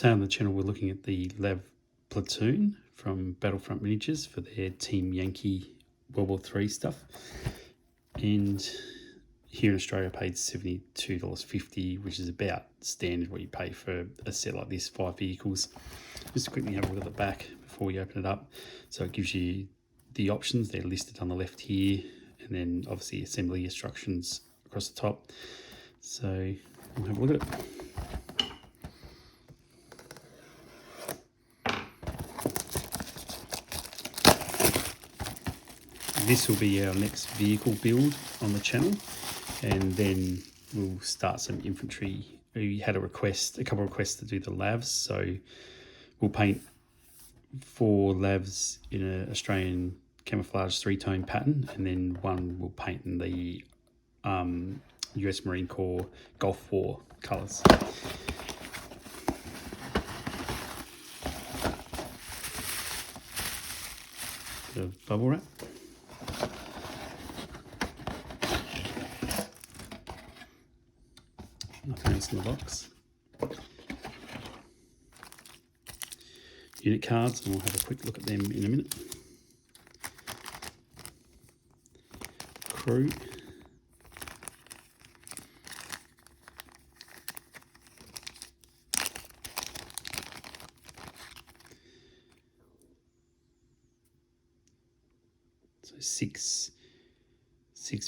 Today on the channel we're looking at the LAV platoon from Battlefront Miniatures for their Team Yankee World War III stuff. And here in Australia I paid $72.50, which is about standard what you pay for a set like this, 5 vehicles. Just to quickly have a look at the back before we open it up. So it gives you the options, they're listed on the left here, and then obviously assembly instructions across the top. So we'll have a look at it. This will be our next vehicle build on the channel, and then we'll start some infantry. We had a couple of requests to do the LAVs, so we'll paint 4 LAVs in an Australian camouflage 3-tone pattern, and then one we'll paint in the US Marine Corps Gulf War colours. Bit of bubble wrap. Nothing else in the box. Unit cards, and we'll have a quick look at them in a minute. Crew. So six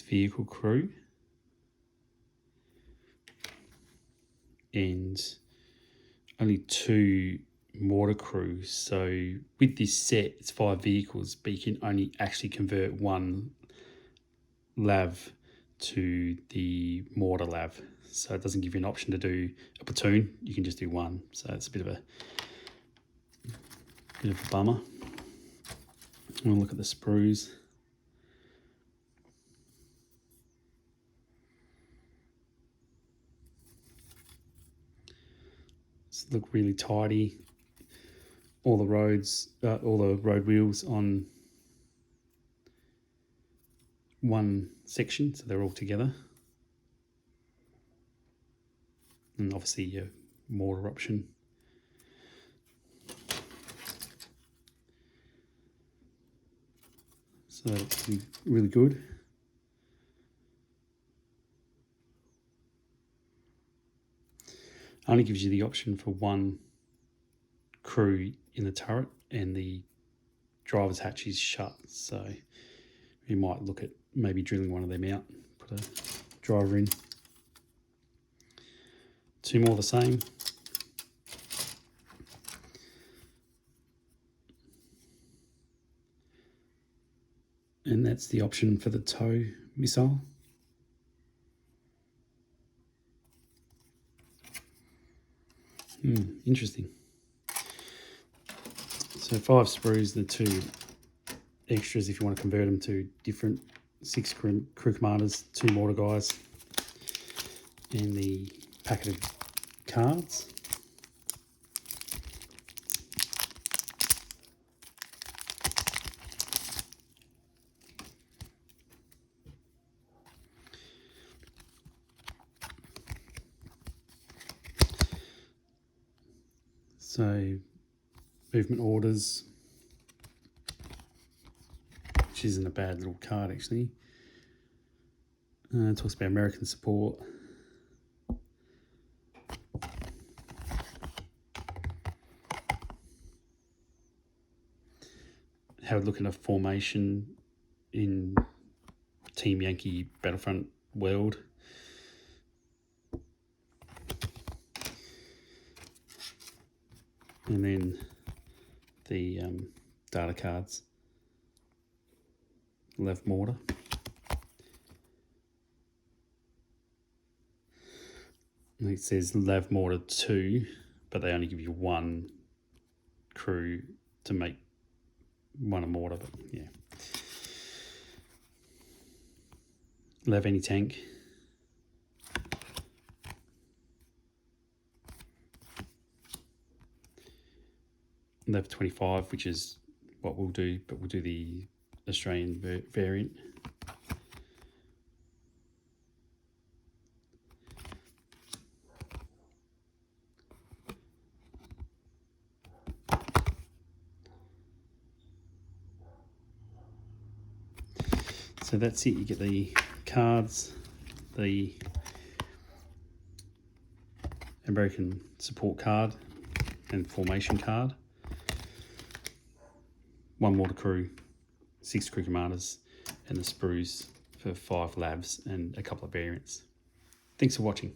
vehicle crew. And only 2 mortar crews. So with this set, it's 5 vehicles, but you can only actually convert 1 LAV to the mortar LAV. So it doesn't give you an option to do a platoon. You can just do 1. So it's a bit of a bummer. We'll look at the sprues. Look really tidy. All the road wheels on one section, so they're all together. And obviously your mortar option. So that's really good. Only gives you the option for 1 crew in the turret, and the driver's hatch is shut, so you might look at maybe drilling one of them out, put a driver in. 2 more the same. And that's the option for the tow missile. Interesting. So 5 sprues, the 2 extras if you want to convert them to different 6 crew commanders, 2 mortar guys, and the packet of cards. So, movement orders, which isn't a bad little card actually. It talks about American support. Have a look at a formation in Team Yankee Battlefront world. And then the data cards, LAV mortar. And it says LAV mortar 2, but they only give you 1 crew to make 1 a mortar, but yeah. LAV anti-tank. LAV-25, which is what we'll do, but we'll do the Australian variant. So that's it. You get the cards, the American support card and formation card, 1 water crew, 6 crew commanders, and the sprues for 5 LAVs and a couple of variants. Thanks for watching.